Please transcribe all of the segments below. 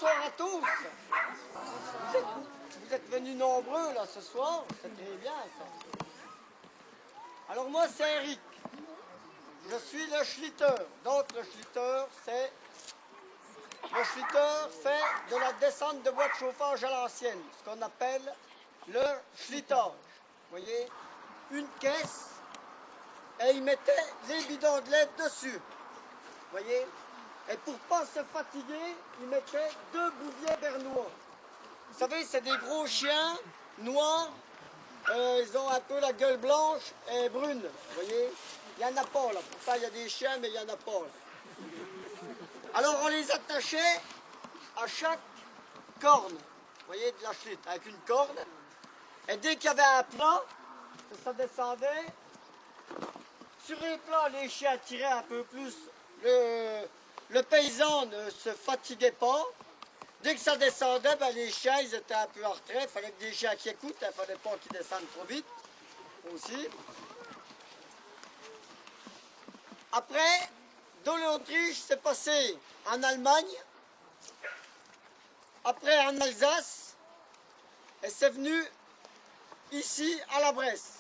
bonsoir à tous. Vous êtes venus nombreux là ce soir, c'est très bien ça. Alors moi c'est Eric, je suis le schlitter. Donc le schlitter c'est... Le schlitter fait de la descente de bois de chauffage à l'ancienne, ce qu'on appelle le schlitage. Vous voyez, une caisse et il mettait les bidons de lait dessus. Vous voyez? Et pour ne pas se fatiguer, il mettait 2 bouviers bernois. Vous savez, c'est des gros chiens noirs. Ils ont un peu la gueule blanche et brune. Vous voyez? Il n'y en a pas là. Pourtant, il y a des chiens, mais il n'y en a pas là. Alors, on les attachait à chaque corne. Vous voyez, de la chute, avec une corne. Et dès qu'il y avait un plat, ça descendait. Sur les plats, les chiens tiraient un peu plus. Le paysan ne se fatiguait pas. Dès que ça descendait, ben, les chiens ils étaient un peu en retrait. Il fallait que des chiens qui écoutent, il ne fallait pas qu'ils descendent trop vite aussi. Après, dans l'Autriche, c'est passé en Allemagne, après en Alsace, et c'est venu ici à la Bresse.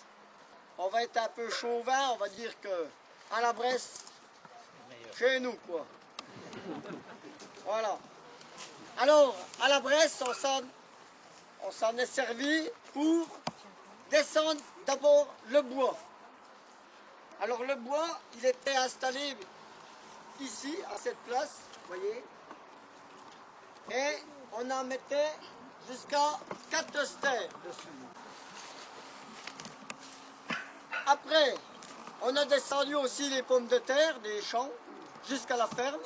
On va être un peu chauvin, on va dire que à la Bresse, chez nous quoi. Voilà. Alors, à la Bresse, on s'en est servi pour descendre d'abord le bois. Alors le bois, il était installé ici, à cette place, vous voyez. Et on en mettait jusqu'à 4 stères dessus. Après, on a descendu aussi les pommes de terre des champs jusqu'à la ferme.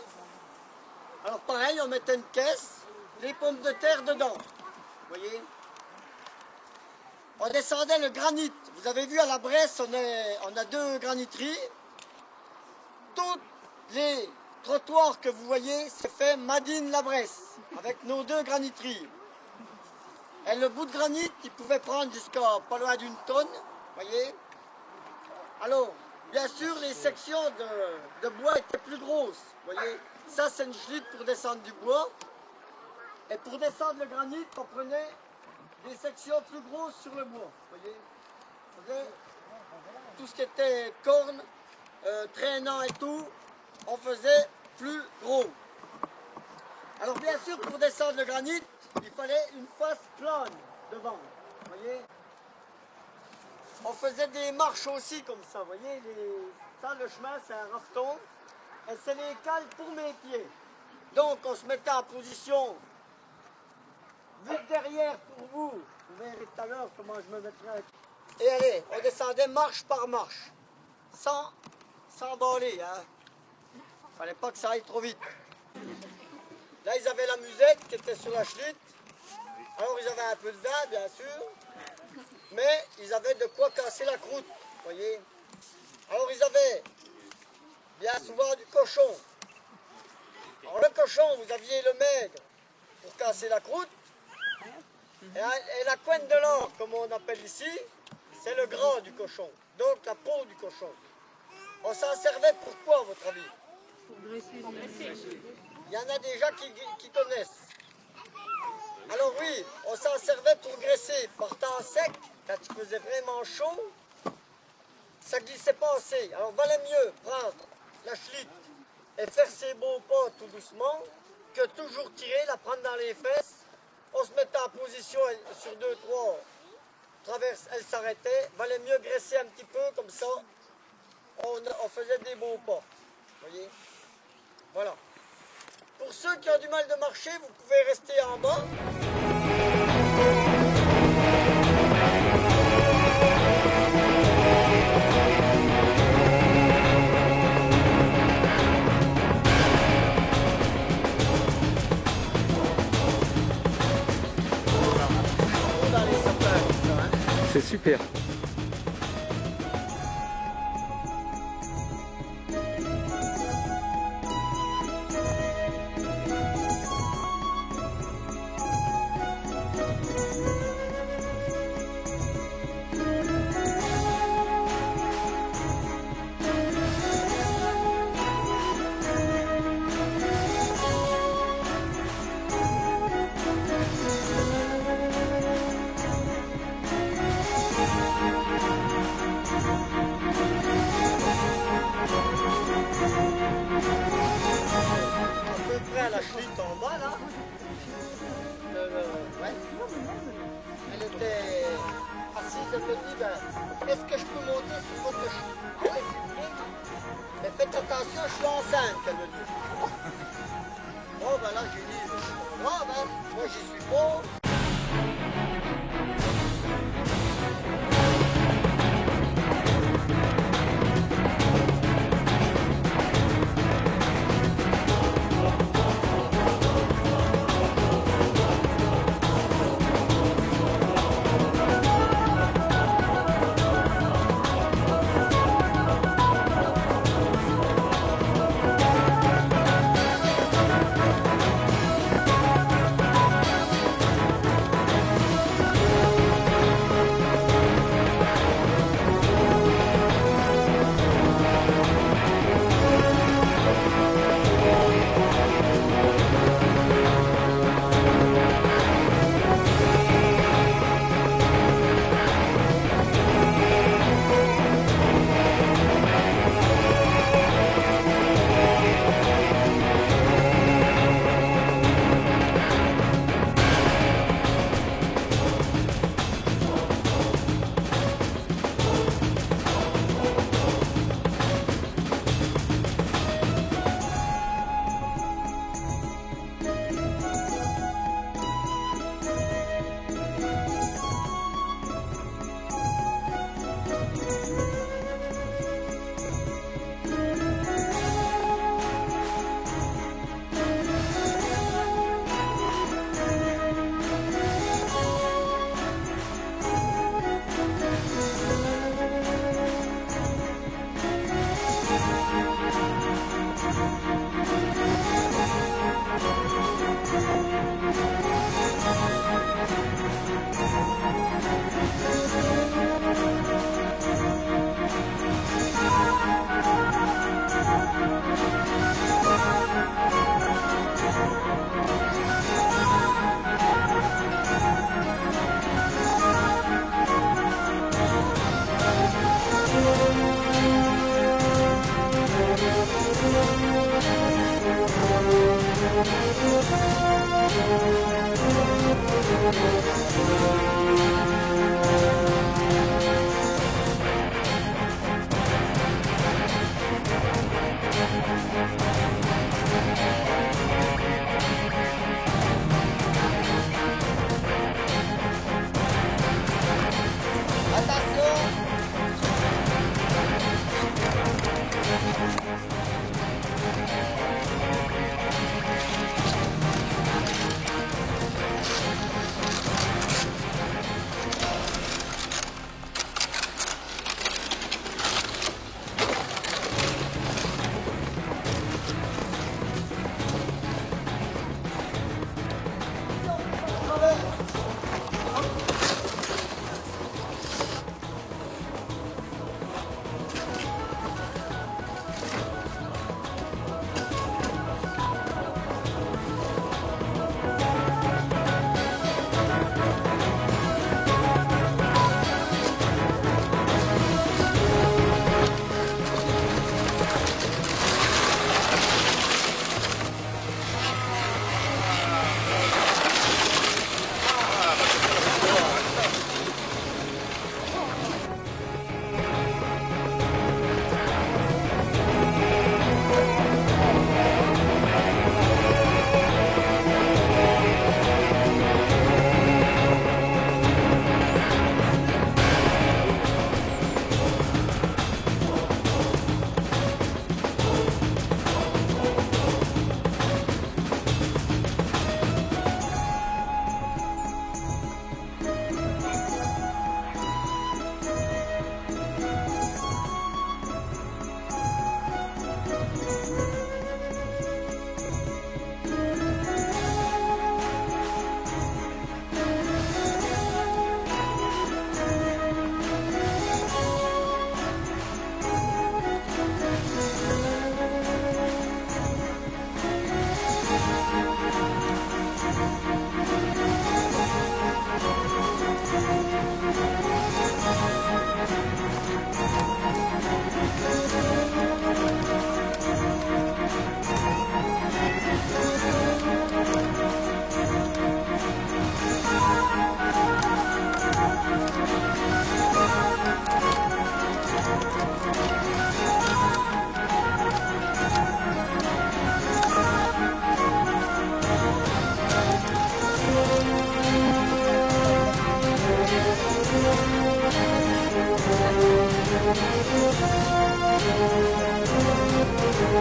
Alors pareil, on mettait une caisse, les pommes de terre dedans. Vous voyez? On descendait le granit. Vous avez vu à la Bresse, on a 2 graniteries. Tous les trottoirs que vous voyez, c'est fait Madine la Bresse, avec nos 2 graniteries. Et le bout de granit, il pouvait prendre jusqu'à pas loin d'une tonne. Vous voyez? Alors, bien sûr, les sections de bois étaient plus grosses. Vous voyez? Ça, c'est une schlite pour descendre du bois. Et pour descendre le granit, on prenait des sections plus grosses sur le bois. Vous voyez? Tout ce qui était corne, traînant et tout, on faisait plus gros. Alors, bien sûr, pour descendre le granit, il fallait une face plane devant. Vous voyez? On faisait des marches aussi comme ça. Vous voyez? Ça, le chemin, c'est un rafton. Et c'est les cales pour mes pieds. Donc on se mettait en position, vu de derrière pour vous, vous verrez tout à l'heure comment je me mettrais. Et allez, on descendait marche par marche, sans s'emballer. Hein. Fallait pas que ça aille trop vite. Là ils avaient la musette qui était sur la schlite. Alors ils avaient un peu de vin bien sûr, mais ils avaient de quoi casser la croûte, voyez. Alors ils avaient bien souvent du cochon. Alors le cochon, vous aviez le maigre pour casser la croûte. Et la couenne de l'or, comme on appelle ici, c'est le gras du cochon. Donc la peau du cochon. On s'en servait pour quoi, à votre avis? Pour graisser. Il y en a déjà qui connaissent. Alors oui, on s'en servait pour graisser. Par temps sec, quand il faisait vraiment chaud, ça glissait pas assez. Alors valait mieux prendre la schlite et faire ses beaux pas tout doucement que toujours tirer, la prendre dans les fesses. On se mettait en position sur 2-3 traverses, elle s'arrêtait. Valait mieux graisser un petit peu comme ça. On faisait des beaux pas. Voyez? Voilà. Pour ceux qui ont du mal de marcher, vous pouvez rester en bas. C'est super. est-ce que je peux monter sur votre chou? Oui, s'il vous plaît. Mais faites attention, je suis enceinte, qu'elle me dit. Bon, ben là, j'ai dit, c'est pas grave, hein. Moi, j'y suis pas.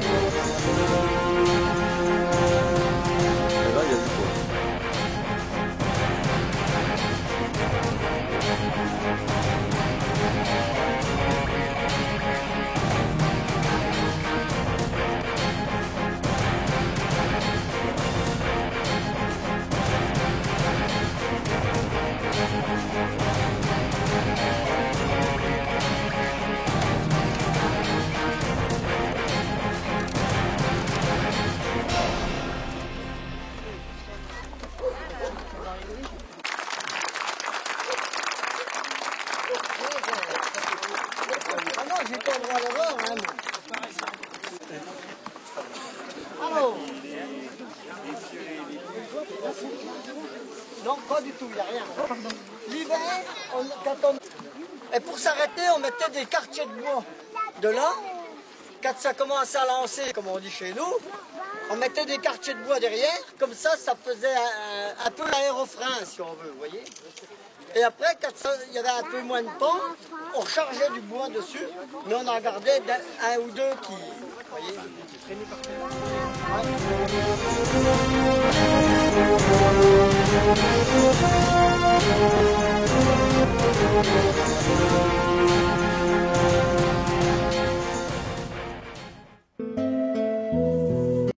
là, il y a du poids. Ah non, j'ai pas le droit d'erreur, hein. Alors. Non, pas du tout, il n'y a rien. L'hiver, et pour s'arrêter, on mettait des quartiers de bois. De là, quand ça commençait à lancer, comme on dit chez nous, on mettait des quartiers de bois derrière, comme ça faisait un peu l'aérofrein, si on veut, vous voyez. Et après, quand il y avait un peu moins de pente, on rechargeait du bois dessus, mais on en gardait un ou deux qui, vous voyez, qui traînaient par terre.